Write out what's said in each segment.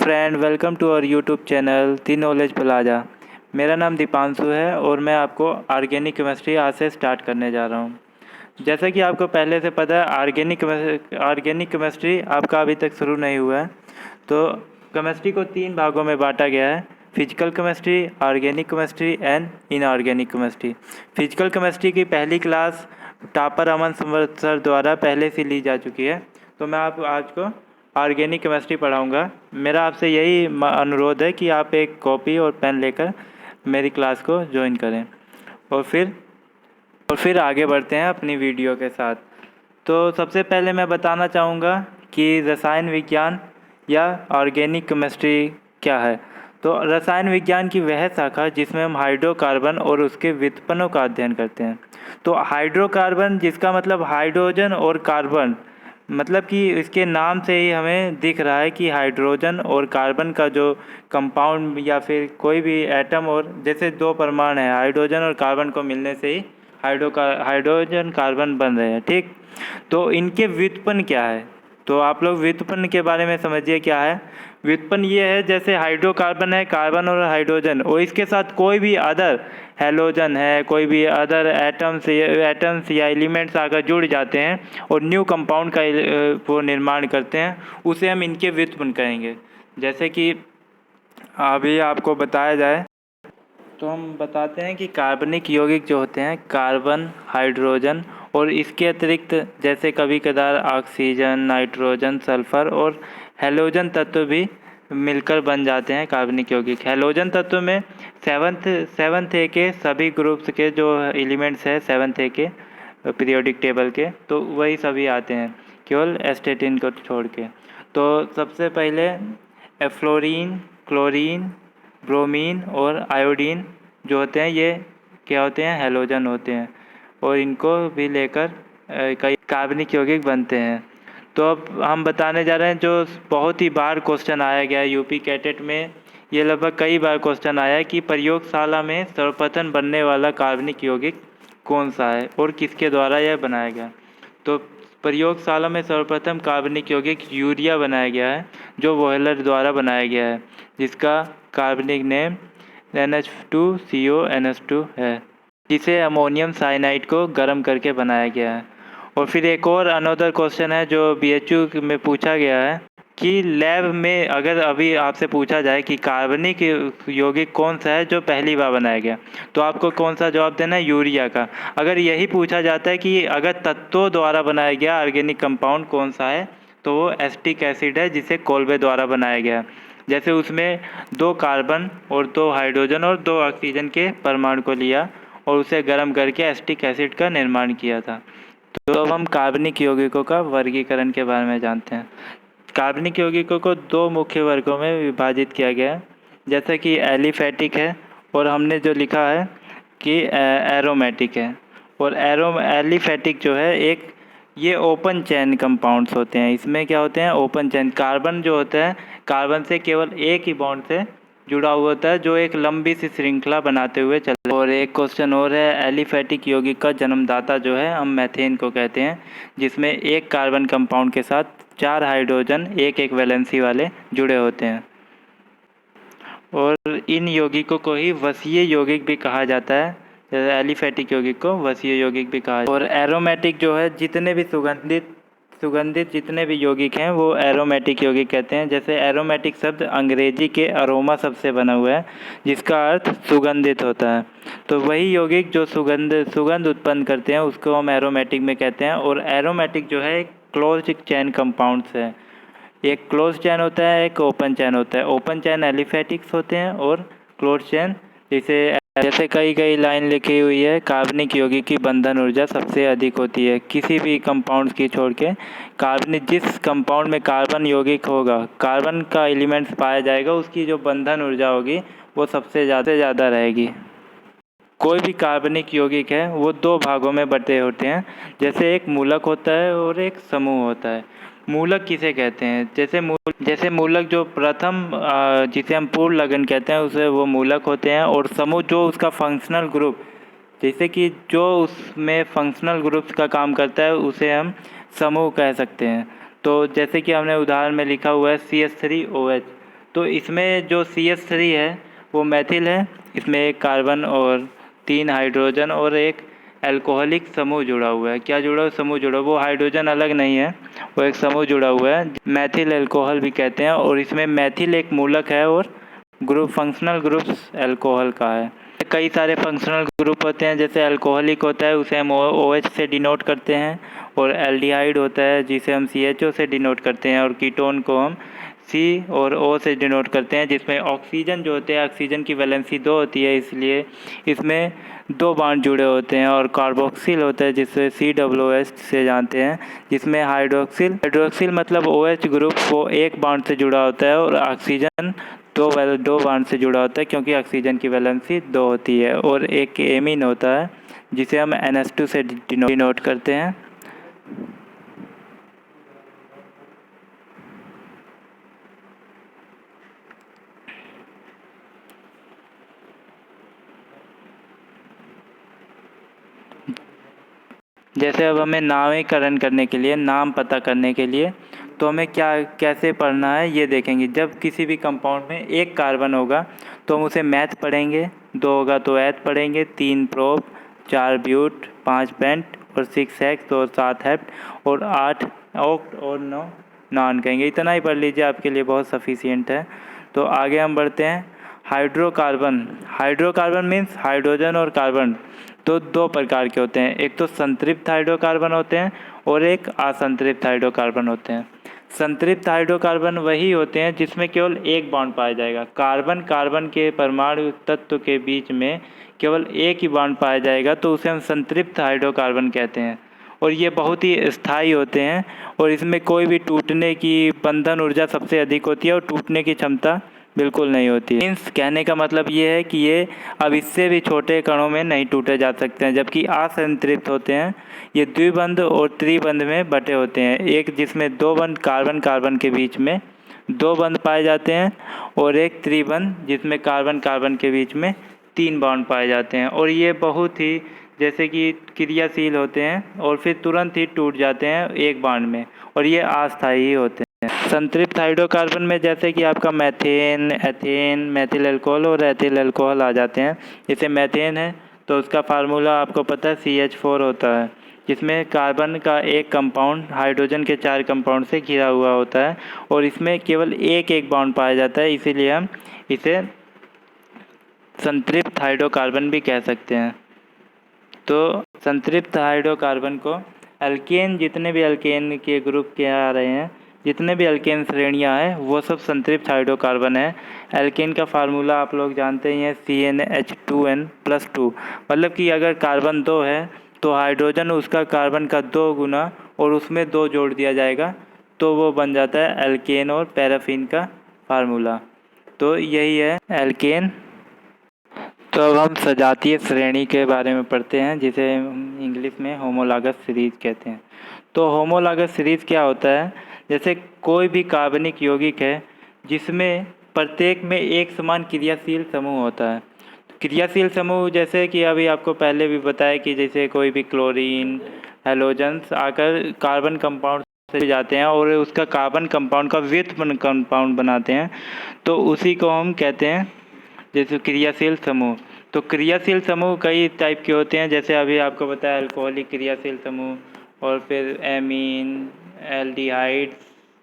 Friend, welcome to our YouTube channel the Knowledge Plaza. मेरा नाम दीपांशु है और मैं आपको ऑर्गेनिक केमिस्ट्री आज से स्टार्ट करने जा रहा हूँ। जैसा कि आपको पहले से पता है, ऑर्गेनिक केमिस्ट्री आपका अभी तक शुरू नहीं हुआ है। तो केमिस्ट्री को 3 भागों में बांटा गया है: physical chemistry, organic chemistry and inorganic chemistry. Physical chemistry की पहली क्लास टॉपर अमन सर द्वारा पहले से ली जा चुकी है। तो मैं आप आज को ऑर्गेनिक केमिस्ट्री पढ़ाऊँगा। मेरा आपसे यही अनुरोध है कि आप एक कॉपी और पेन लेकर मेरी क्लास को ज्वाइन करें और फिर आगे बढ़ते हैं अपनी वीडियो के साथ। तो सबसे पहले मैं बताना चाहूँगा कि रसायन विज्ञान या ऑर्गेनिक केमिस्ट्री क्या है। तो रसायन विज्ञान की वह शाखा जिसमें हम हाइड्रोकार्बन और उसके व्युत्पन्नों का अध्ययन करते हैं। तो हाइड्रोकार्बन, जिसका मतलब हाइड्रोजन और कार्बन, मतलब कि इसके नाम से ही हमें दिख रहा है कि हाइड्रोजन और कार्बन का जो कंपाउंड या फिर कोई भी एटम, और जैसे 2 परमाणु हैं, हाइड्रोजन और कार्बन को मिलने से ही हाइड्रोजन कार्बन बन रहे हैं। ठीक, तो इनके व्युत्पन्न क्या है? तो आप लोग व्युत्पन्न के बारे में समझिए क्या है। व्युत्पन्न ये है, जैसे हाइड्रोकार्बन है, कार्बन और हाइड्रोजन, और इसके साथ कोई भी अदर हेलोजन है, कोई भी अदर एटम्स या एलिमेंट्स आकर जुड़ जाते हैं और न्यू कंपाउंड का वो निर्माण करते हैं, उसे हम इनके व्युत्पन्न कहेंगे। जैसे कि अभी आपको बताया जाए तो हम बताते हैं कि कार्बनिक यौगिक जो होते हैं, कार्बन, हाइड्रोजन और इसके अतिरिक्त जैसे कभी कदार ऑक्सीजन, नाइट्रोजन, सल्फर और हेलोजन तत्व भी मिलकर बन जाते हैं कार्बनिक यौगिक। हेलोजन तत्व में सेवन्थ ए के सभी ग्रुप्स के जो एलिमेंट्स हैं, 7th ए के पीरियोडिक टेबल के, तो वही सभी आते हैं, केवल एस्टेटिन को छोड़ के। तो सबसे पहले फ्लोरीन, क्लोरीन, ब्रोमीन और आयोडीन जो होते हैं, ये क्या होते हैं? हेलोजन होते हैं, और इनको भी लेकर कई कार्बनिक यौगिक बनते हैं। तो अब हम बताने जा रहे हैं जो बहुत ही बार क्वेश्चन आया गया है यूपी कैटेट में, ये लगभग कई बार क्वेश्चन आया है कि प्रयोगशाला में सर्वप्रथम बनने वाला कार्बनिक यौगिक कौन सा है और किसके द्वारा यह बनाया गया। तो प्रयोगशाला में सर्वप्रथम कार्बनिक यौगिक यूरिया बनाया गया है, जो वोहलर द्वारा बनाया गया है, जिसका कार्बनिक नेम NH2CONH2 है, जिसे अमोनियम साइनाइड को गर्म करके बनाया गया है। और फिर एक और अनदर क्वेश्चन है जो BHU में पूछा गया है कि लैब में अगर अभी आपसे पूछा जाए कि कार्बनिक यौगिक कौन सा है जो पहली बार बनाया गया, तो आपको कौन सा जवाब देना है? यूरिया का। अगर यही पूछा जाता है कि अगर तत्वों द्वारा बनाया गया ऑर्गेनिक कंपाउंड कौन सा है, तो वो एसिटिक एसिड है, जिसे कोल्बे द्वारा बनाया गया। जैसे उसमें 2 कार्बन और 2 हाइड्रोजन और 2 ऑक्सीजन के परमाणु को लिया और उसे गर्म करके एसिटिक एसिड का निर्माण किया था। तो अब हम कार्बनिक यौगिकों का वर्गीकरण के बारे में जानते हैं। कार्बनिक यौगिकों को 2 मुख्य वर्गों में विभाजित किया गया है, जैसे कि एलिफैटिक है और हमने जो लिखा है कि एरोमेटिक है। और एलिफैटिक जो है, ये ओपन चैन कंपाउंड्स होते हैं। इसमें क्या होते हैं? ओपन चैन। कार्बन जो होता है, कार्बन से केवल एक ही बॉन्ड से जुड़ा हुआ होता है, जो एक लंबी सी श्रृंखला बनाते हुए चल। और एक क्वेश्चन और है, एलिफैटिक यौगिक का जन्मदाता जो है, हम मीथेन को कहते हैं, जिसमें एक कार्बन कंपाउंड के साथ 4 हाइड्रोजन एक वैलेंसी वाले जुड़े होते हैं। और इन यौगिकों को ही वसीय यौगिक भी कहा जाता है। जैसे एलिफैटिक यौगिक को वसीय यौगिक भी कहा जाता है। और एरोमेटिक जो है, जितने भी सुगंधित जितने भी यौगिक हैं, वो एरोमेटिक यौगिक कहते हैं। जैसे एरोमेटिक शब्द अंग्रेजी के अरोमा शब्द से बना हुआ है, जिसका अर्थ सुगंधित होता है। तो वही यौगिक जो सुगंध उत्पन्न करते हैं, उसको हम एरोमेटिक में कहते हैं। और एरोमेटिक जो है, एक क्लोज चैन कंपाउंड्स है। एक क्लोज चैन होता है, एक ओपन चैन होता है। ओपन चैन एलिफैटिक्स होते हैं और क्लोज चैन जैसे कई लाइन लिखी हुई है, कार्बनिक यौगिक की बंधन ऊर्जा सबसे अधिक होती है किसी भी कंपाउंड की छोड़ के। जिस कंपाउंड में कार्बन यौगिक होगा, कार्बन का एलिमेंट्स पाया जाएगा, उसकी जो बंधन ऊर्जा होगी वो सबसे ज़्यादा रहेगी। कोई भी कार्बनिक यौगिक है, वो 2 भागों में बटे होते हैं। जैसे एक मूलक होता है और एक समूह होता है। मूलक किसे कहते हैं? जैसे मूलक जो प्रथम, जिसे हम पूर्ण लग्न कहते हैं, उसे वो मूलक होते हैं। और समूह जो उसका फंक्शनल ग्रुप, जैसे कि जो उसमें फंक्शनल ग्रुप्स का काम करता है, उसे हम समूह कह सकते हैं। तो जैसे कि हमने उदाहरण में लिखा हुआ है CH3OH, तो इसमें जो CH3 है वो मैथिल है, इसमें एक कार्बन और 3 हाइड्रोजन और एक अल्कोहलिक समूह जुड़ा हुआ है। क्या जुड़ा हुआ? समूह जुड़ा हुआ। वो हाइड्रोजन अलग नहीं है, वो एक समूह जुड़ा हुआ है, मैथिल अल्कोहल भी कहते हैं। और इसमें मैथिल एक मूलक है और ग्रुप फंक्शनल ग्रुप अल्कोहल का है। कई सारे फंक्शनल ग्रुप होते हैं, जैसे अल्कोहलिक होता है उसे हम OH से डिनोट करते हैं, और एल्डिहाइड होता है जिसे हम CHO से डिनोट करते हैं, और कीटोन को हम C और O से डिनोट करते हैं, जिसमें ऑक्सीजन जो होते हैं, ऑक्सीजन की वैलेंसी 2 होती है, इसलिए इसमें 2 बॉन्ड जुड़े होते हैं। और कार्बोक्सिल होता है जिसे COOH से जानते हैं, जिसमें हाइड्रोक्सिल मतलब OH ग्रुप वो एक बॉन्ड से जुड़ा होता है, और ऑक्सीजन दो बॉन्ड से जुड़ा होता है, क्योंकि ऑक्सीजन की वैलेंसी 2 होती है। और एक एमीन होता है जिसे हम NH2 से डिनोट करते हैं। जैसे अब हमें नामकरण करने के लिए, नाम पता करने के लिए, तो हमें कैसे पढ़ना है ये देखेंगे। जब किसी भी कंपाउंड में एक कार्बन होगा तो हम उसे मैथ पढ़ेंगे, 2 होगा तो ऐथ पढ़ेंगे, 3 प्रोप, 4 ब्यूट, 5 पेंट और 6 हेक्स और 7 हेप्ट और 8 ऑक्ट और 9 नॉन कहेंगे। इतना ही पढ़ लीजिए, आपके लिए बहुत सफिशिएंट है। तो आगे हम बढ़ते हैं। हाइड्रोकार्बन मीन्स हाइड्रोजन और कार्बन तो 2 प्रकार के होते हैं, एक तो संतृप्त हाइड्रोकार्बन होते हैं और एक असंतृप्त हाइड्रोकार्बन होते हैं। संतृप्त हाइड्रोकार्बन वही होते हैं जिसमें केवल एक बॉन्ड पाया जाएगा। कार्बन के परमाणु तत्व के बीच में केवल एक ही बॉन्ड पाया जाएगा, तो उसे हम संतृप्त हाइड्रोकार्बन कहते हैं। और ये बहुत ही स्थायी होते हैं, और इसमें कोई भी टूटने की बंधन ऊर्जा सबसे अधिक होती है, और टूटने की क्षमता बिल्कुल नहीं होती। मीन्स कहने का मतलब ये है कि ये अब इससे भी छोटे कणों में नहीं टूटे जा सकते हैं। जबकि असंतृप्त होते हैं, ये द्विबंध और त्रिबंध में बटे होते हैं। एक जिसमें 2 बंध कार्बन के बीच में 2 बंध पाए जाते हैं, और एक त्रिबंध जिसमें कार्बन के बीच में 3 बॉन्ड पाए जाते हैं। और ये बहुत ही जैसे कि क्रियाशील होते हैं, और फिर तुरंत ही टूट जाते हैं एक बॉन्ड में, और ये अस्थायी होते हैं। संतृप्त हाइड्रोकार्बन में जैसे कि आपका मैथेन, एथेन, मेथिल अल्कोहल और एथिल अल्कोहल आ जाते हैं। जैसे मैथेन है तो उसका फार्मूला आपको पता है CH4 होता है, जिसमें कार्बन का एक कंपाउंड हाइड्रोजन के 4 कंपाउंड से घिरा हुआ होता है, और इसमें केवल एक बॉन्ड पाया जाता है, इसीलिए हम इसे संतृप्त हाइड्रोकार्बन भी कह सकते हैं। तो संतृप्त हाइड्रोकार्बन को अल्केन, जितने भी अल्केन के ग्रुप के आ रहे हैं, जितने भी अल्केन श्रेणियां हैं वो सब संतृप्त हाइड्रोकार्बन है। अल्केन का फार्मूला आप लोग जानते ही हैं, CnH2n+2। मतलब कि अगर कार्बन 2 है तो हाइड्रोजन उसका कार्बन का 2 गुना और उसमें 2 जोड़ दिया जाएगा, तो वो बन जाता है अल्केन, और पैराफिन का फार्मूला। तो यही है अल्केन। तो अब हम सजातीय श्रेणी के बारे में पढ़ते हैं, जिसे इंग्लिश में होमोलॉगस सीरीज कहते हैं। तो होमोलॉगस सीरीज क्या होता है? जैसे कोई भी कार्बनिक यौगिक है जिसमें प्रत्येक में एक समान क्रियाशील समूह होता है। क्रियाशील समूह जैसे कि अभी आपको पहले भी बताया कि जैसे कोई भी क्लोरीन, हैलोजन्स आकर कार्बन कंपाउंड से जाते हैं और उसका कार्बन कंपाउंड का व्युत्पन्न कंपाउंड बनाते हैं, तो उसी को हम कहते हैं जैसे क्रियाशील समूह। तो क्रियाशील समूह कई टाइप के होते हैं, जैसे अभी आपको बताया अल्कोहलिक क्रियाशील समूह, और फिर amine, aldehydes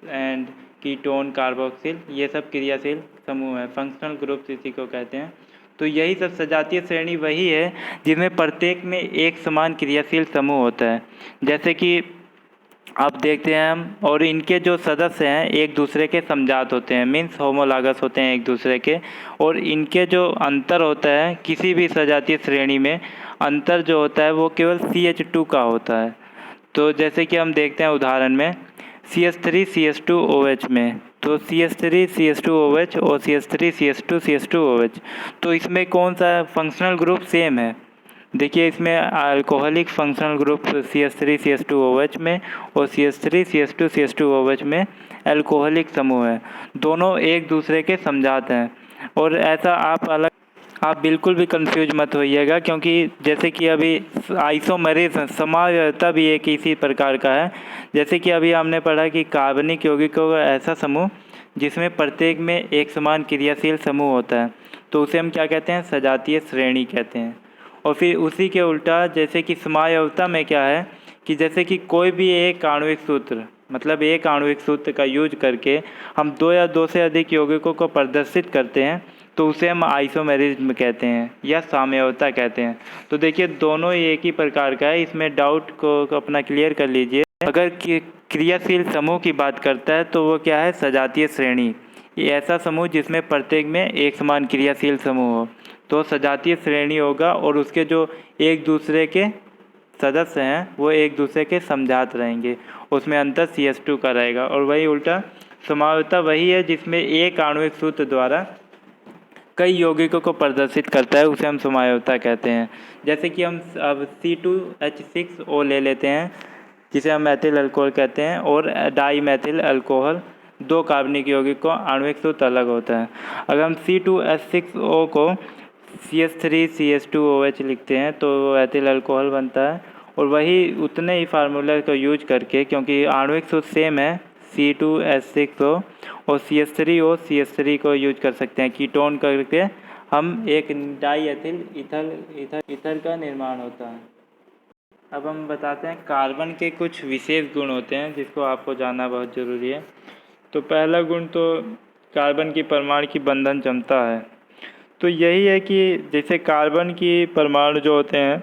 and ketone, carboxyl, ये सब क्रियाशील समूह है। फंक्शनल ग्रुप्स इसी को कहते हैं। तो यही सब सजातीय श्रेणी वही है जिनमें प्रत्येक में एक समान क्रियाशील समूह होता है। जैसे कि आप देखते हैं हम, और इनके जो सदस्य हैं एक दूसरे के समजात होते हैं, मीन्स होमोलॉगस होते हैं एक दूसरे के। और इनके जो अंतर होता है किसी भी सजातीय श्रेणी में, अंतर जो होता है वो केवल CH2 का होता है। तो जैसे कि हम देखते हैं उदाहरण में CH3 CH2OH में, तो CH3 CH2OH और CH3 CH2 CH2OH, तो इसमें कौन सा फंक्शनल ग्रुप सेम है? देखिए इसमें alcoholic functional group CH3 CH2OH में और CH3 CH2 CH2OH में अल्कोहलिक समूह है। दोनों एक दूसरे के समजात हैं। और ऐसा आप बिल्कुल भी कंफ्यूज मत होइएगा, क्योंकि जैसे कि अभी आइसोमेरिज समावयवता भी एक इसी प्रकार का है। जैसे कि अभी हमने पढ़ा कि कार्बनिक यौगिकों का ऐसा समूह जिसमें प्रत्येक में एक समान क्रियाशील समूह होता है, तो उसे हम क्या कहते हैं? सजातीय श्रेणी कहते हैं। और फिर उसी के उल्टा जैसे कि समावयवता में क्या है कि जैसे कि कोई भी एक आणविक सूत्र, मतलब एक आणविक सूत्र का यूज करके हम दो या दो से अधिक यौगिकों को प्रदर्शित करते हैं, तो उसे हम आइसोमेरिज्म कहते हैं या साम्यवता कहते हैं। तो देखिए दोनों ही एक ही प्रकार का है, इसमें डाउट को अपना क्लियर कर लीजिए। अगर क्रियाशील समूह की बात करता है तो वो क्या है? सजातीय श्रेणी। ये ऐसा समूह जिसमें प्रत्येक में एक समान क्रियाशील समूह हो, तो सजातीय श्रेणी होगा। और उसके जो एक दूसरे के सदस्य हैं वो एक दूसरे के समजात रहेंगे, उसमें अंतर CH2 का रहेगा। और वही उल्टा समावयवता वही है जिसमें एक आणविक सूत्र द्वारा कई यौगिकों को प्रदर्शित करता है, उसे हम समावयवता कहते हैं। जैसे कि हम अब C2H6O ले लेते हैं, जिसे हम मैथिल अल्कोहल कहते हैं, और डाई मैथिल अल्कोहल, दो कार्बनिक यौगिक को आणविक सूत्र अलग होता है। अगर हम C2H6O को CH3CH2OH लिखते हैं तो वो एथिल अल्कोहल बनता है। और वही उतने ही फार्मूला को यूज करके, क्योंकि आणविक सूत्र सेम है C2H6O और CH3O CH3 को यूज कर सकते हैं, कीटोन करके हम एक डाई एथिल ईथर का निर्माण होता है। अब हम बताते हैं कार्बन के कुछ विशेष गुण होते हैं जिसको आपको जानना बहुत ज़रूरी है। तो पहला गुण तो कार्बन की परमाणु की बंधन क्षमता है। तो यही है कि जैसे कार्बन की परमाणु जो होते हैं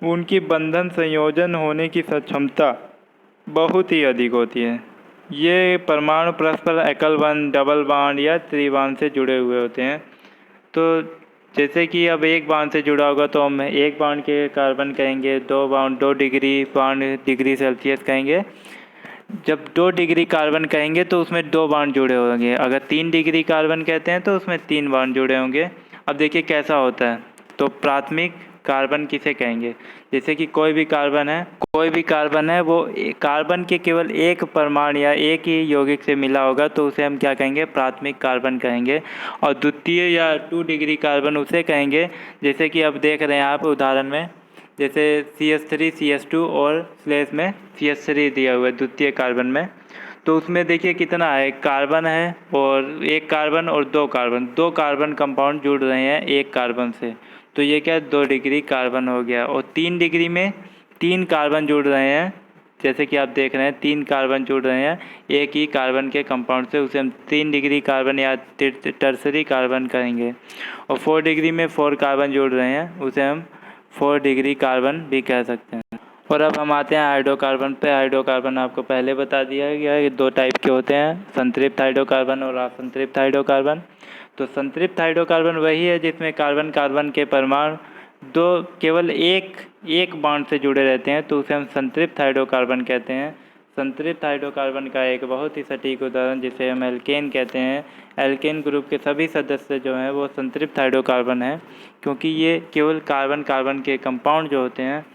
उनकी बंधन संयोजन होने की क्षमता बहुत ही अधिक होती है। ये परमाणु परस्पर एकल बंध, डबल बॉन्ड या त्रिबॉन्ड से जुड़े हुए होते हैं। तो जैसे कि अब एक बॉन्ड से जुड़ा होगा तो हम एक बॉन्ड के कार्बन कहेंगे, दो bond 2 degree bond degree Celsius कहेंगे। जब 2 डिग्री कार्बन कहेंगे तो उसमें 2 बॉन्ड जुड़े होंगे। अगर 3 डिग्री कार्बन कहते हैं तो उसमें 3 बॉन्ड जुड़े होंगे। अब देखिए कैसा होता है। तो प्राथमिक कार्बन किसे कहेंगे? जैसे कि कोई भी कार्बन है वो कार्बन के केवल एक परमाणु या एक ही यौगिक से मिला होगा तो उसे हम क्या कहेंगे? प्राथमिक कार्बन कहेंगे। और द्वितीय या 2 डिग्री कार्बन उसे कहेंगे, जैसे कि अब देख रहे हैं आप उदाहरण में, जैसे CH3 CH2 और स्लैश में CH3 दिया हुआ है द्वितीय कार्बन में। तो उसमें देखिए कितना है, कार्बन है और एक कार्बन और दो कार्बन कंपाउंड जुड़ रहे हैं एक कार्बन से, तो ये क्या 2 डिग्री कार्बन हो गया। और 3 डिग्री में 3 कार्बन जुड़ रहे हैं, जैसे कि आप देख रहे हैं 3 कार्बन जुड़ रहे हैं एक ही कार्बन के कंपाउंड से, उसे हम 3 डिग्री कार्बन या टर्सरी कार्बन कहेंगे। और 4 डिग्री में 4 कार्बन जुड़ रहे हैं, उसे हम 4 डिग्री कार्बन भी कह सकते हैं। और अब हम आते हैं हाइड्रोकार्बन पे। हाइड्रोकार्बन आपको पहले बता दिया गया है कि 2 टाइप के होते हैं, संतृप्त हाइड्रोकार्बन और असंतृप्त हाइड्रोकार्बन। तो संतृप्त हाइड्रोकार्बन वही है जिसमें कार्बन कार्बन के परमाणु दो केवल एक बॉन्ड से जुड़े रहते हैं, तो उसे हम संतृप्त हाइड्रोकार्बन कहते हैं। संतृप्त हाइड्रोकार्बन का एक बहुत ही सटीक उदाहरण जिसे हम एल्केन कहते हैं, एल्केन ग्रुप के सभी सदस्य जो हैं वो संतृप्त हाइड्रोकार्बन हैं, क्योंकि ये केवल कार्बन कार्बन के कंपाउंड जो होते हैं,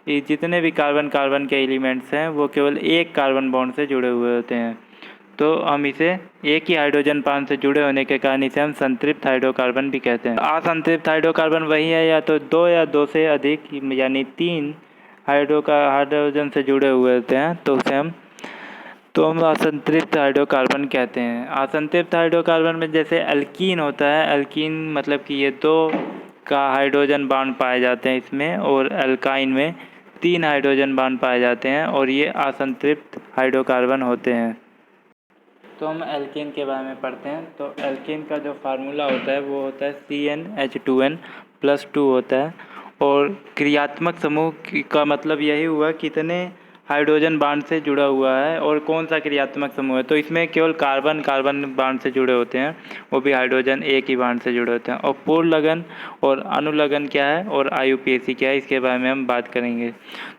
ये जितने भी कार्बन कार्बन के एलिमेंट्स हैं वो केवल एक कार्बन बॉन्ड से जुड़े हुए होते हैं। तो हम इसे एक ही हाइड्रोजन बांड से जुड़े होने के कारण इसे हम संतृप्त हाइड्रोकार्बन भी कहते हैं। असंतृप्त हाइड्रोकार्बन वही है या तो 2 या 2 से अधिक यानी 3 हाइड्रोजन से जुड़े हुए होते हैं, तो उसे हम असंतृप्त हाइड्रोकार्बन कहते हैं। असंतृप्त हाइड्रोकार्बन में जैसे एल्कीन होता है, एल्कीन मतलब कि ये 2 का हाइड्रोजन बांड पाए जाते हैं इसमें, और एल्काइन में 3 हाइड्रोजन बांड पाए जाते हैं, और ये असंतृप्त हाइड्रोकार्बन होते हैं। तो हम एल्केन के बारे में पढ़ते हैं। तो एल्केन का जो फार्मूला होता है वो होता है CnH2n+2 होता है। और क्रियात्मक समूह का मतलब यही हुआ कितने हाइड्रोजन बांड से जुड़ा हुआ है और कौन सा क्रियात्मक समूह है। तो इसमें केवल कार्बन कार्बन बांड से जुड़े होते हैं, वो भी हाइड्रोजन एक ही बांड से जुड़े होते हैं। और पूर्ण लगन और अनुलगन क्या है और IUPAC क्या है, इसके बारे में हम बात करेंगे।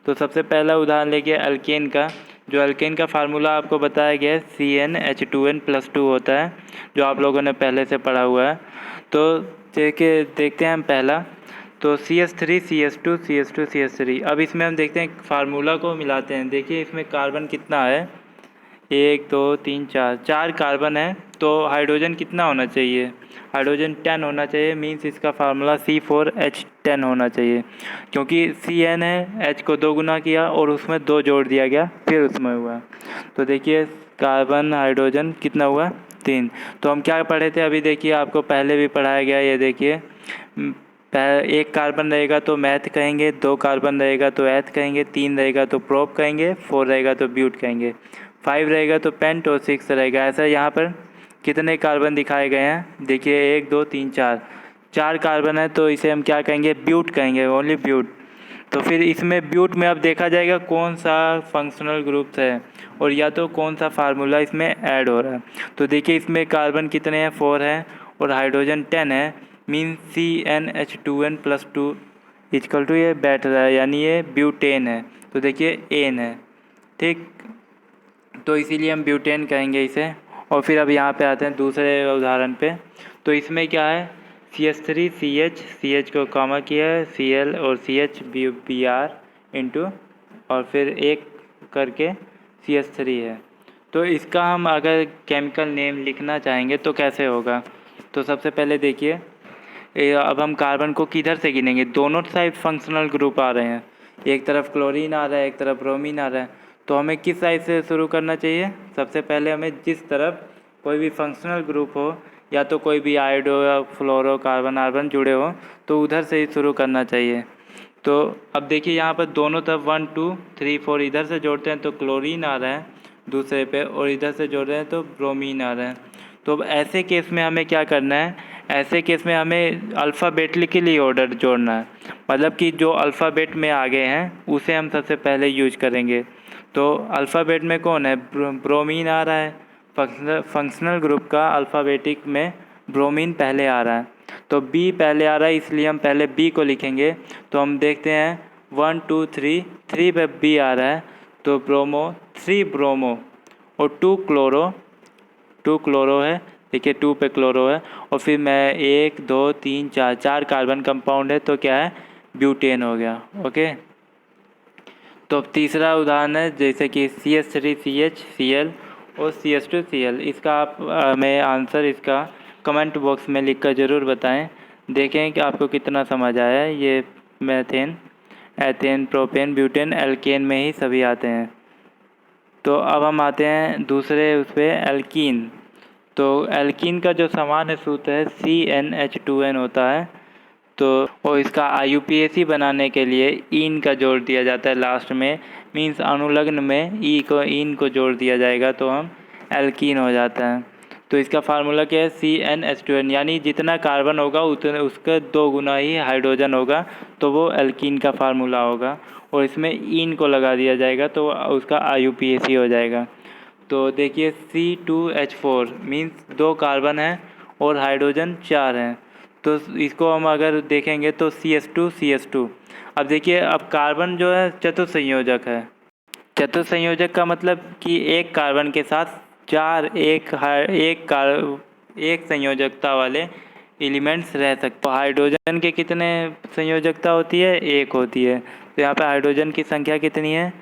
तो सबसे पहला उदाहरण लेंगे एल्केन का। जो एल्केन का फार्मूला आपको बताया गया है CnH2n+2 होता है, जो आप लोगों ने पहले से पढ़ा हुआ है। तो देखते हैं हम पहला, तो CH3 CH2 CH2 CH3। अब इसमें हम देखते हैं फार्मूला को मिलाते हैं। देखिए इसमें कार्बन कितना है, 1 2 3 4 कार्बन है, तो हाइड्रोजन कितना होना चाहिए, हाइड्रोजन 10 होना चाहिए। मीन्स इसका फार्मूला C4H10 होना चाहिए, क्योंकि Cn है, H को 2 गुना किया और उसमें 2 जोड़ दिया गया फिर उसमें हुआ। तो देखिए कार्बन हाइड्रोजन कितना हुआ 3। तो हम क्या पढ़े थे अभी देखिए, आपको पहले भी पढ़ाया गया, ये देखिए एक कार्बन रहेगा तो मैथ कहेंगे, 2 कार्बन रहेगा तो एथ कहेंगे, 3 रहेगा तो प्रोप कहेंगे, 4 रहेगा तो ब्यूट कहेंगे, 5 रहेगा तो पेंट और 6 रहेगा। ऐसा यहाँ पर कितने कार्बन दिखाए गए हैं, देखिए 1 2 3 4 कार्बन है, तो इसे हम क्या कहेंगे, ब्यूट कहेंगे, ओनली ब्यूट। तो फिर इसमें ब्यूट में अब देखा जाएगा कौन सा फंक्शनल ग्रुप है और या तो कौन सा फार्मूला इसमें ऐड हो रहा है। तो देखिए इसमें कार्बन कितने हैं, 4 है और हाइड्रोजन 10 है, मीन CnH2n+2 इक्वल टू ये बैठ रहा है, यानी ये ब्यूटेन है। तो देखिए एन है, ठीक, तो इसीलिए हम ब्यूटेन कहेंगे इसे। और फिर अब यहाँ पे आते हैं दूसरे उदाहरण पे। तो इसमें क्या है, CH3CH, CH को कॉमा किया है, Cl और CH Br इंटू और फिर एक करके CH3 है। तो इसका हम अगर केमिकल नेम लिखना चाहेंगे तो कैसे होगा। तो सबसे पहले देखिए अब हम कार्बन को किधर से गिनेंगे, दोनों साइड फंक्शनल ग्रुप आ रहे हैं, एक तरफ क्लोरीन आ रहा है, एक तरफ ब्रोमीन आ रहा है। तो हमें किस साइड से शुरू करना चाहिए, सबसे पहले हमें जिस तरफ कोई भी फंक्शनल ग्रुप हो या तो कोई भी आयोडो या फ्लोरो कार्बन आर्बन जुड़े हो तो उधर से ही शुरू करना चाहिए। तो अब देखिए यहाँ पर दोनों तरफ 1 2 3 4 इधर से जोड़ते हैं तो क्लोरीन आ रहा है दूसरे पे, और इधर से जोड़ रहे हैं तो ब्रोमीन आ रहा है। तो अब ऐसे केस में हमें क्या करना है, ऐसे केस में हमें अल्फ़ाबेटिकली ऑर्डर जोड़ना है, मतलब कि जो अल्फ़ाबेट में आगे हैं उसे हम सबसे पहले यूज करेंगे। तो अल्फ़ाबेट में कौन है, ब्रोमीन आ रहा है, फंक्शनल ग्रुप का अल्फ़ाबेटिक में ब्रोमीन पहले आ रहा है, तो बी पहले आ रहा है, इसलिए हम पहले बी को लिखेंगे। तो हम देखते हैं 1 2 3 3 पे बी आ रहा है, तो ब्रोमो 3 ब्रोमो और 2 क्लोरो है, देखिए 2 पे क्लोरो है, और फिर मैं 1 2 3 4 कार्बन कंपाउंड है, तो क्या है, ब्यूटेन हो गया। ओके, तो अब तीसरा उदाहरण है जैसे कि CH3CH Cl और CH2Cl। इसका आप हमें आंसर इसका कमेंट बॉक्स में लिखकर ज़रूर बताएं, देखें कि आपको कितना समझ आया है। ये methane, ethane, propane, butane, alkane में ही सभी आते हैं। तो अब हम आते हैं दूसरे उस पर, एल्कीन। तो एल्कीन का जो सामान्य सूत्र है CnH2n होता है, तो वो इसका IUPAC बनाने के लिए इन का जोड़ दिया जाता है लास्ट में, मींस अनुलग्न में इन को जोड़ दिया जाएगा तो हम एल्कीन हो जाता है। तो इसका फार्मूला क्या है, CnH2n, यानी जितना कार्बन होगा उतने उसका 2 गुना ही हाइड्रोजन होगा, तो वो एल्कीन का फार्मूला होगा, और इसमें इन को लगा दिया जाएगा तो उसका IUPAC हो जाएगा। तो देखिए C2H4 मीन्स 2 कार्बन है और हाइड्रोजन 4 हैं, तो इसको हम अगर देखेंगे तो CH2CH2। अब देखिए अब कार्बन जो है चतुसंयोजक है, चतुसंयोजक का मतलब कि एक कार्बन के साथ 4 एक संयोजकता वाले एलिमेंट्स रह सकते हैं। हाइड्रोजन के कितने संयोजकता होती है, 1 होती है, तो यहाँ पे हाइड्रोजन की संख्या कितनी है,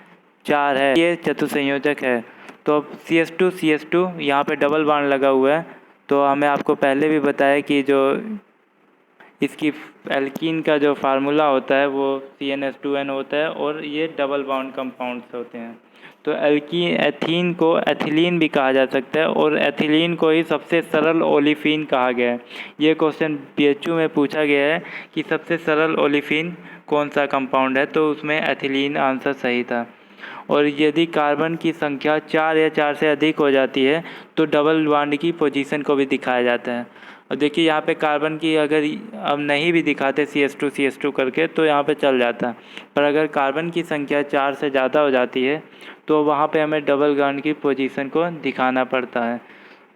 4 है, ये चतुसंयोजक है। तो अब CH2CH2 यहाँ पे डबल बॉन्ड लगा हुआ है, तो हमें आपको पहले भी बताया कि जो इसकी एल्कीन का जो फार्मूला होता है वो CnH2n होता है, और ये डबल बॉन्ड कंपाउंड्स होते हैं। तो एथीन को एथिलीन भी कहा जा सकता है, और एथिलीन को ही सबसे सरल ओलिफिन कहा गया है। ये क्वेश्चन PHU में पूछा गया है कि सबसे सरल ओलिफिन कौन सा कंपाउंड है, तो उसमें एथिलीन आंसर सही था। और यदि कार्बन की संख्या 4 या 4 से अधिक हो जाती है तो डबल बॉन्ड की पोजीशन को भी दिखाया जाता है। और देखिए यहाँ पे कार्बन की अगर अब नहीं भी दिखाते CH2 करके तो यहाँ पे चल जाता है, पर अगर कार्बन की संख्या 4 से ज़्यादा हो जाती है तो वहाँ पे हमें डबल बॉन्ड की पोजीशन को दिखाना पड़ता है।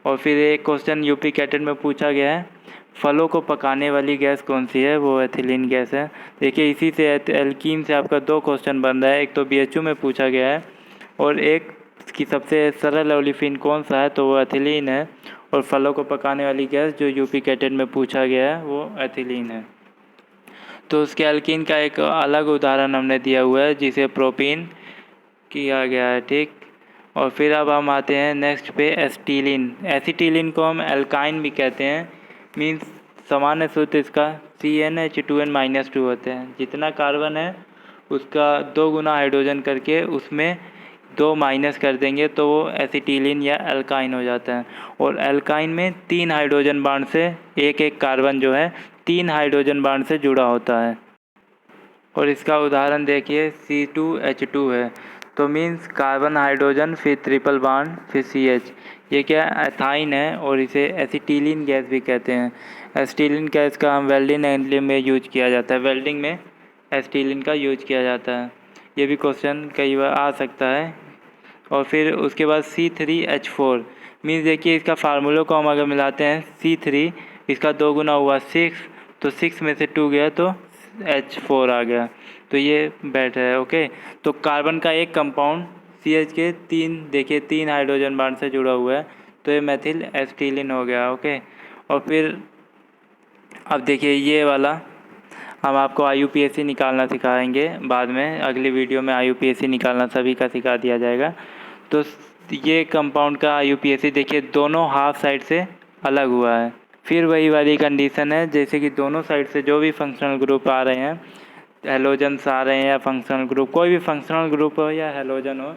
और फिर एक क्वेश्चन यूपी कैटेट में पूछा गया है, फलों को पकाने वाली गैस कौन सी है, वो एथिलीन गैस है। देखिए इसी से एल्कीन से आपका 2 क्वेश्चन बन रहा है, एक तो BHU में पूछा गया है और एक कि सबसे सरल ओलिफिन कौन सा है, तो वो एथिलीन है, और फलों को पकाने वाली गैस जो यूपी कैटेट में पूछा गया है वो एथिलीन है। तो उसके एल्कीन का एक अलग उदाहरण हमने दिया हुआ है जिसे प्रोपीन किया गया है, ठीक। और फिर अब हम आते हैं नेक्स्ट पे, एसिटिलीन। एसिटिलीन को हम एल्काइन भी कहते हैं, मीन्स सामान्य सूत्र इसका CnH2n-2 होते हैं। जितना कार्बन है उसका 2 गुना हाइड्रोजन करके उसमें 2 माइनस कर देंगे तो वो एसिटिलीन या एल्काइन हो जाता है। और एल्काइन में 3 हाइड्रोजन बांड से एक एक कार्बन जो है 3 हाइड्रोजन बांड से जुड़ा होता है। और इसका उदाहरण देखिए C2H2 है, तो मीन्स कार्बन हाइड्रोजन फिर ट्रिपल बांड फिर CH, ये क्या एथाइन है और इसे एसिटिलीन गैस भी कहते हैं। एसिटिलीन गैस का हम वेल्डिंग में यूज किया जाता है, वेल्डिंग में एसिटिलीन का यूज किया जाता है। ये भी क्वेश्चन कई बार आ सकता है। और फिर उसके बाद C3H4 मीन्स देखिए इसका फार्मूला को हम अगर मिलाते हैं C3 इसका 2 गुना हुआ 6, तो 6 में से 2 गया तो H4 आ गया, तो ये बैठा है। ओके, तो कार्बन का एक कंपाउंड CH के 3 देखिए 3 हाइड्रोजन बांड से जुड़ा हुआ है, तो ये मेथिल एसिटिलीन हो गया। ओके, और फिर अब देखिए ये वाला हम आपको IUPAC निकालना सिखाएंगे बाद में, अगली वीडियो में IUPAC निकालना सभी का सिखा दिया जाएगा। तो ये कंपाउंड का IUPAC देखिए दोनों हाफ साइड से अलग हुआ है। फिर वही वाली कंडीशन है जैसे कि दोनों साइड से जो भी फंक्शनल ग्रुप आ रहे हैं, हेलोजन्स आ रहे हैं या फंक्शनल ग्रुप, कोई भी फंक्शनल ग्रुप हो या हेलोजन हो,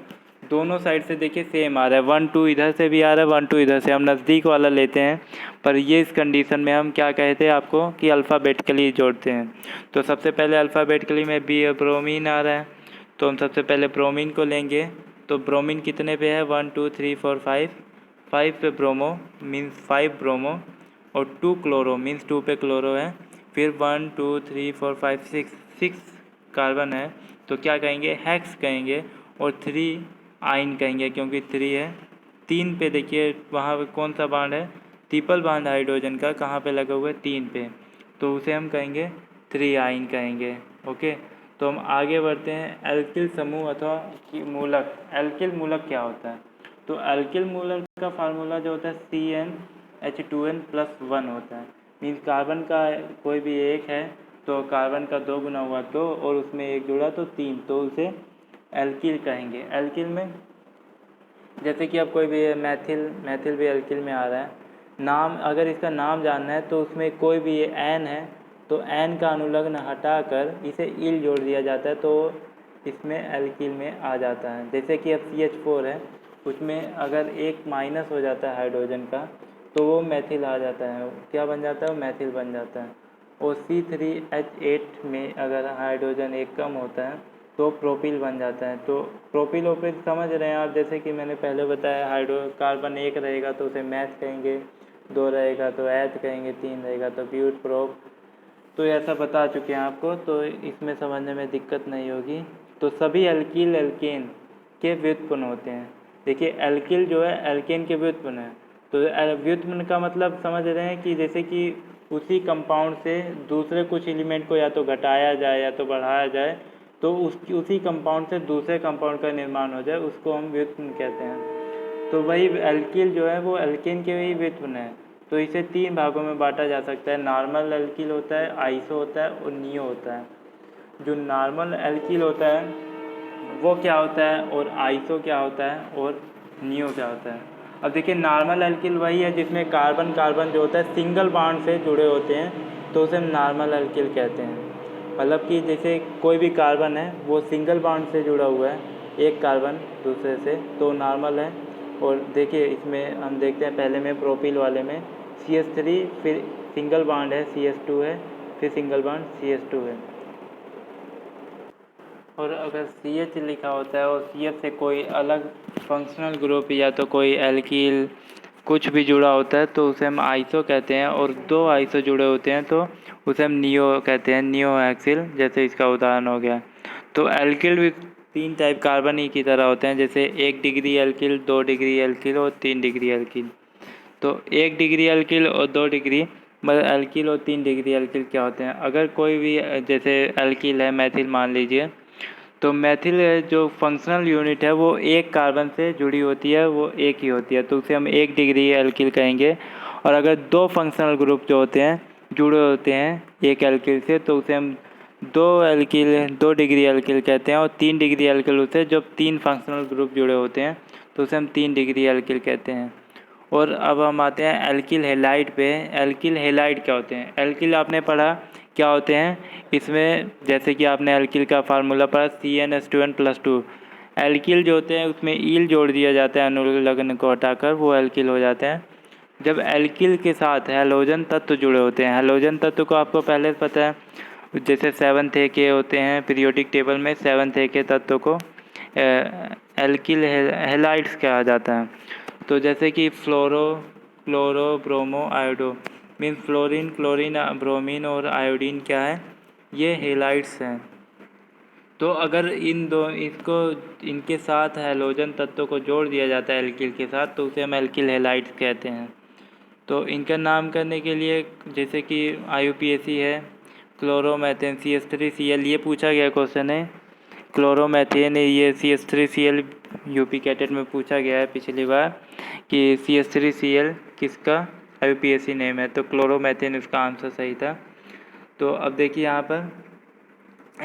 दोनों साइड से देखिए सेम आ रहा है। 1 2 इधर से भी आ रहा है, 1 2 इधर से, हम नज़दीक वाला लेते हैं। पर ये इस कंडीशन में हम क्या कहते हैं आपको कि अल्फ़ाबेटिकली जोड़ते हैं। तो सबसे पहले अल्फ़ाबेटिकली में ब्रोमीन आ रहा है, तो हम सबसे पहले ब्रोमीन को लेंगे। तो ब्रोमीन कितने पे है 1 2 3 4 5 पे ब्रोमो मीन्स 5 ब्रोमो, और 2 क्लोरो मीन्स 2 पे क्लोरो है। फिर 1 2 3 4 5 6 कार्बन है, तो क्या कहेंगे हेक्स कहेंगे, और 3 आइन कहेंगे क्योंकि 3 है। 3 पे देखिए वहाँ पे कौन सा बांड है, ट्रिपल बांड हाइड्रोजन का, कहाँ पे लगा हुआ है 3 पे, तो उसे हम कहेंगे 3 आइन कहेंगे। ओके, तो हम आगे बढ़ते हैं। एल्किल समूह अथवा मूलक, एल्किल मूलक क्या होता है? तो एल्किल मूलक का फार्मूला जो होता है CnH2n+1 होता है। मीन्स कार्बन का कोई भी एक है तो कार्बन का 2 गुना हुआ 2 और उसमें एक जुड़ा तो 3, तो उसे एल्किल कहेंगे। एल्किल में जैसे कि अब कोई भी मैथिल भी एल्किल में आ रहा है। नाम अगर इसका नाम जानना है तो उसमें कोई भी एन है तो एन का अनुलग्न हटाकर इसे इल जोड़ दिया जाता है, तो इसमें एल्किल में आ जाता है। जैसे कि अब CH4 है, उसमें अगर एक माइनस हो जाता है हाइड्रोजन का तो वो मैथिल आ जाता है, क्या बन जाता है, वो मैथिल बन जाता है। और C3H8 में अगर हाइड्रोजन एक कम होता है तो प्रोपिल बन जाता है। तो प्रोपिल ओपिल समझ रहे हैं आप, जैसे कि मैंने पहले बताया कार्बन एक रहेगा तो उसे मैथ कहेंगे, 2 रहेगा तो ऐथ कहेंगे, 3 रहेगा तो ब्यूट प्रोप, तो ऐसा बता चुके हैं आपको, तो इसमें समझने में दिक्कत नहीं होगी। तो सभी एल्किल एल्केन के व्युत्पन्न होते हैं। देखिए एल्किल जो है एल्केन के व्युत्पन्न है, तो व्युत्पन्न का मतलब समझ रहे हैं कि जैसे कि उसी कंपाउंड से दूसरे कुछ एलिमेंट को या तो घटाया जाए या तो बढ़ाया जाए, तो उसी कंपाउंड से दूसरे कंपाउंड का निर्माण हो जाए, उसको हम व्युत्पन्न कहते हैं। तो वही एल्किल जो है वो एल्केन के ही व्युत्पन्न है। तो इसे 3 भागों में बांटा जा सकता है। नॉर्मल एल्किल होता है, आइसो होता है और नियो होता है। जो नॉर्मल एल्किल होता है वो क्या होता है और आइसो क्या होता है और नियो क्या होता है? अब देखिए नॉर्मल एल्किल वही है जिसमें कार्बन कार्बन जो होता है सिंगल बॉन्ड से जुड़े होते हैं, तो उसे हम नॉर्मल एल्किल कहते हैं। मतलब कि जैसे कोई भी कार्बन है वो सिंगल बॉन्ड से जुड़ा हुआ है, एक कार्बन दूसरे से, तो नॉर्मल है। और देखिए इसमें हम देखते हैं पहले में प्रोपिल वाले में CH3, फिर सिंगल बॉन्ड है CH2 है, फिर सिंगल बॉन्ड CH2 है। और अगर CH लिखा होता है और CH से कोई अलग फंक्शनल ग्रुप या तो कोई एल्किल कुछ भी जुड़ा होता है तो उसे हम आइसो कहते हैं, और 2 आइसो जुड़े होते हैं तो उसे हम नियो कहते हैं, नियो एक्सिल, जैसे इसका उदाहरण हो गया। तो एल्किल भी 3 टाइप कार्बन ही की तरह होते हैं, जैसे 1 डिग्री एल्किल, 2 डिग्री एल्किल और 3 डिग्री एल्किल। तो 1 डिग्री एल्किल और 2 डिग्री मतलब एल्किल और 3 डिग्री एल्किल क्या होते हैं? अगर कोई भी जैसे एल्किल है मैथिल मान लीजिए, तो मैथिल जो फंक्शनल यूनिट है वो एक कार्बन से जुड़ी होती है, वो एक ही होती है, तो उसे हम 1 डिग्री एल्किल कहेंगे। और अगर 2 फंक्शनल ग्रुप जो होते हैं जुड़े होते हैं एक एल्किल से, तो उसे हम 2 डिग्री एल्किल कहते हैं। और 3 डिग्री एल्किल उसे जब 3 फंक्शनल ग्रुप जुड़े होते हैं तो उसे हम 3 डिग्री एल्किल कहते हैं। और अब हम आते हैं एल्किल हेलाइड पे। एल्किल हेलाइड क्या होते हैं? एल्किल आपने पढ़ा क्या होते हैं इसमें, जैसे कि आपने एल्किल का फार्मूला पढ़ा CnH2n+2, एल्किल जो होते हैं उसमें ईल जोड़ दिया जाता है अनुलग्न को हटाकर, वो एल्किल हो जाते हैं। जब एल्किल के साथ हैलोजन तत्व जुड़े होते हैं, हैलोजन तत्व को आपको पहले पता है, जैसे 7th के होते हैं पीरियोडिक टेबल में, 7th के तत्व को एल्किल हैलाइड्स कहा जाता है। तो जैसे कि fluoro, chloro, bromo, iodo, means fluorine, chlorine, bromine और आयोडीन क्या है, ये हैलाइड्स हैं। तो अगर इनके साथ हैलोजन तत्वों को जोड़ दिया जाता है एल्किल के साथ, तो उसे हम एल्किल हैलाइड्स कहते हैं। तो इनका नाम करने के लिए जैसे कि IUPAC है, क्लोरोमेथेन CH3Cl, ये पूछा गया क्वेश्चन है। क्लोरोमेथेन ये CH3Cl यूपी कैटेट में पूछा गया है पिछली बार कि CH3Cl किसका IUPAC नेम है, तो क्लोरोमेथेन उसका आंसर सही था। तो अब देखिए यहाँ पर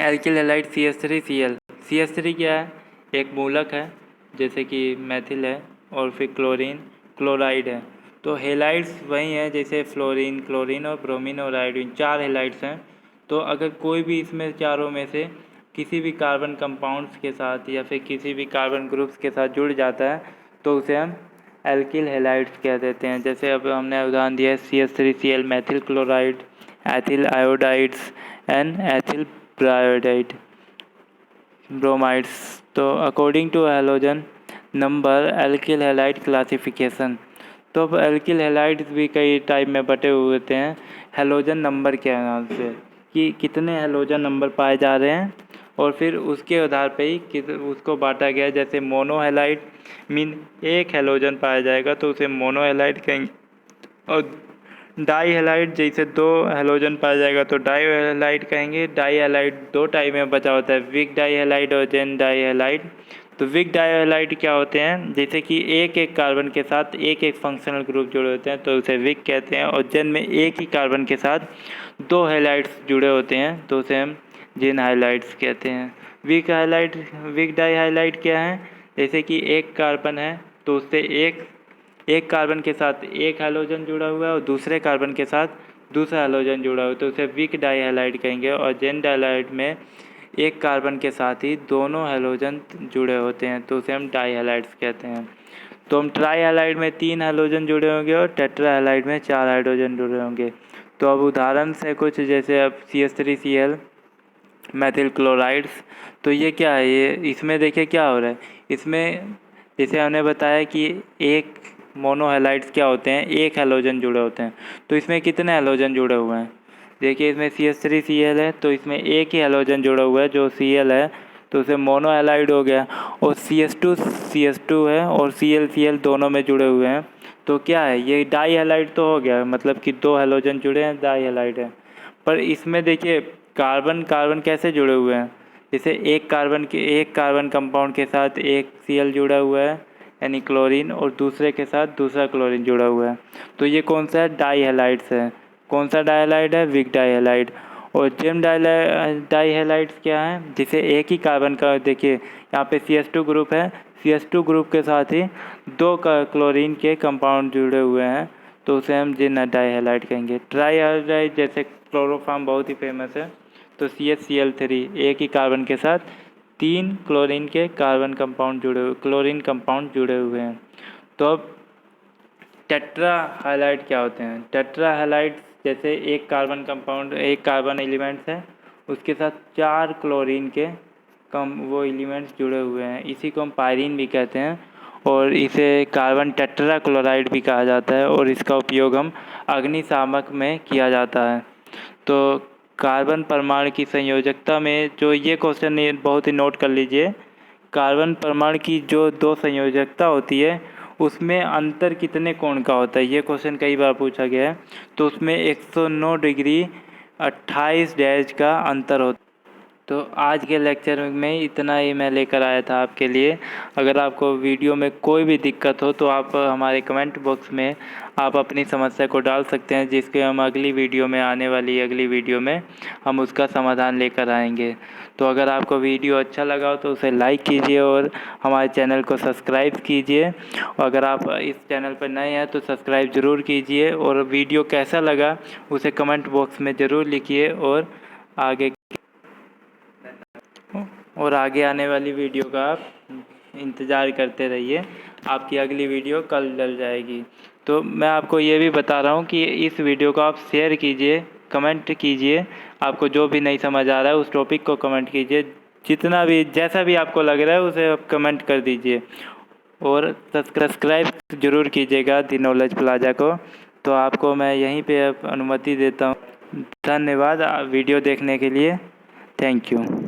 एल्किल हैलाइड CH3Cl, CH3 क्या है, एक मूलक है जैसे कि मैथिल है, और फिर क्लोरीन, क्लोराइड है। तो हेलाइड्स वही हैं जैसे फ्लोरीन, क्लोरीन और ब्रोमीन और आयोडीन, 4 हेलाइड्स हैं। तो अगर कोई भी इसमें चारों में से किसी भी कार्बन कंपाउंड्स के साथ या फिर किसी भी कार्बन ग्रुप्स के साथ जुड़ जाता है तो उसे हम एल्किल हेलाइड्स कह देते हैं। जैसे अब हमने उदाहरण दिया है CH3Cl methyl chloride, ethyl iodides and ethyl ब्रायोडाइड ब्रोमाइड्स। तो according to halogen number alkyl halide classification, तो अब एल्किल हैलाइड्स भी कई टाइप में बटे हुए होते हैं हैलोजन नंबर के नाम से, कि कितने हैलोजन नंबर पाए जा रहे हैं, और फिर उसके आधार पे ही उसको बांटा गया। जैसे मोनो हैलाइड मीन एक हैलोजन पाया जाएगा तो उसे मोनो हैलाइड कहेंगे, और डाई हैलाइड जैसे 2 हैलोजन पाया जाएगा तो डाई हैलाइड कहेंगे। डाई हैलाइड 2 टाइप में बचा होता है, विक डाई हैलाइड और जेन डाई हैलाइड। तो विक डाई हैलाइड क्या होते हैं, जैसे कि एक एक कार्बन के साथ एक एक फंक्शनल ग्रुप जुड़े होते हैं तो उसे विक कहते हैं, और जेन में एक ही कार्बन के साथ 2 हैलाइड्स जुड़े होते हैं तो उसे हम जेन हैलाइड्स कहते हैं। विक डाई हैलाइड क्या है, जैसे कि एक कार्बन है तो उससे एक कार्बन के साथ एक हैलोजन जुड़ा हुआ है और दूसरे कार्बन के साथ दूसरा हैलोजन जुड़ा हुआ है तो उसे विक डाई हैलाइड कहेंगे। और जेन डाइहाइड में एक कार्बन के साथ ही दोनों हैलोजन जुड़े होते हैं तो उसे हम डाई हैलाइड्स कहते हैं। तो हम ट्राई हैलाइड में 3 हैलोजन जुड़े होंगे और टेट्रा हैलाइड में 4 हाइड्रोजन जुड़े होंगे। तो अब उदाहरण से कुछ, जैसे अब CH3Cl मैथिल क्लोराइड्स, तो ये क्या है, ये इसमें देखिए क्या हो रहा है, इसमें जैसे हमने बताया कि एक मोनो हैलाइड्स क्या होते हैं, एक हैलोजन जुड़े होते हैं। तो इसमें कितने हैलोजन जुड़े हुए हैं, देखिए इसमें CH3Cl है तो इसमें एक ही हैलोजन जुड़ा हुआ है जो Cl है तो उसे मोनो हैलाइड हो गया। और CH2 है और Cl दोनों में जुड़े हुए हैं तो क्या है, ये डाई हैलाइड तो हो गया, मतलब कि 2 हैलोजन जुड़े हैं, डाई हैलाइड है। पर इसमें देखिए कार्बन कार्बन कैसे जुड़े हुए हैं, जैसे एक कार्बन कंपाउंड के साथ एक Cl जुड़ा हुआ है यानी क्लोरीन, और दूसरे के साथ दूसरा क्लोरीन जुड़ा हुआ है तो ये कौन सा है, डाई हैलाइड्स है। कौन सा डाई हैलाइड है, विक डाई हैलाइड। और जेम डाई हैलाइड्स क्या है, जिसे एक ही कार्बन का, देखिए यहाँ पे CH2 ग्रुप है, CH2 ग्रुप के साथ ही 2 क्लोरीन के कंपाउंड जुड़े हुए हैं तो उसे हम जिन डाई हैलाइड कहेंगे। ट्राई हैलाइड जैसे क्लोरोफॉर्म बहुत ही फेमस है तो CHCl3 एक ही कार्बन के साथ 3 क्लोरीन के क्लोरीन कंपाउंड जुड़े हुए हैं। तो अब टेट्रा हैलाइड क्या होते हैं, टेट्रा हैलाइड जैसे एक कार्बन एलिमेंट्स है उसके साथ 4 क्लोरीन के वो एलिमेंट्स जुड़े हुए हैं, इसी को हम पायरीन भी कहते हैं और इसे कार्बन टेट्रा क्लोराइड भी कहा जाता है और इसका उपयोग हम अग्निशामक में किया जाता है। तो कार्बन परमाणु की संयोजकता में जो ये क्वेश्चन बहुत ही नोट कर लीजिए, कार्बन परमाणु की जो 2 संयोजकता होती है उसमें अंतर कितने कोण का होता है, ये क्वेश्चन कई बार पूछा गया है। तो उसमें 109 डिग्री 28 डैश का अंतर होता है। तो आज के लेक्चर में इतना ही मैं लेकर आया था आपके लिए। अगर आपको वीडियो में कोई भी दिक्कत हो तो आप हमारे कमेंट बॉक्स में आप अपनी समस्या को डाल सकते हैं, जिसके हम अगली वीडियो में हम उसका समाधान लेकर आएंगे। तो अगर आपको वीडियो अच्छा लगा हो तो उसे लाइक कीजिए और हमारे चैनल को सब्सक्राइब कीजिए। और अगर आप इस चैनल पर नए हैं तो सब्सक्राइब ज़रूर कीजिए और वीडियो कैसा लगा उसे कमेंट बॉक्स में ज़रूर लिखिए और आगे आने वाली वीडियो का आप इंतज़ार करते रहिए, आपकी अगली वीडियो कल डल जाएगी। तो मैं आपको ये भी बता रहा हूँ कि इस वीडियो को आप शेयर कीजिए, कमेंट कीजिए, आपको जो भी नहीं समझ आ रहा है उस टॉपिक को कमेंट कीजिए, जितना भी जैसा भी आपको लग रहा है उसे आप कमेंट कर दीजिए, और सब्सक्राइब ज़रूर कीजिएगा दी नॉलेज प्लाजा को। तो आपको मैं यहीं पे अनुमति देता हूँ। धन्यवाद वीडियो देखने के लिए। Thank you.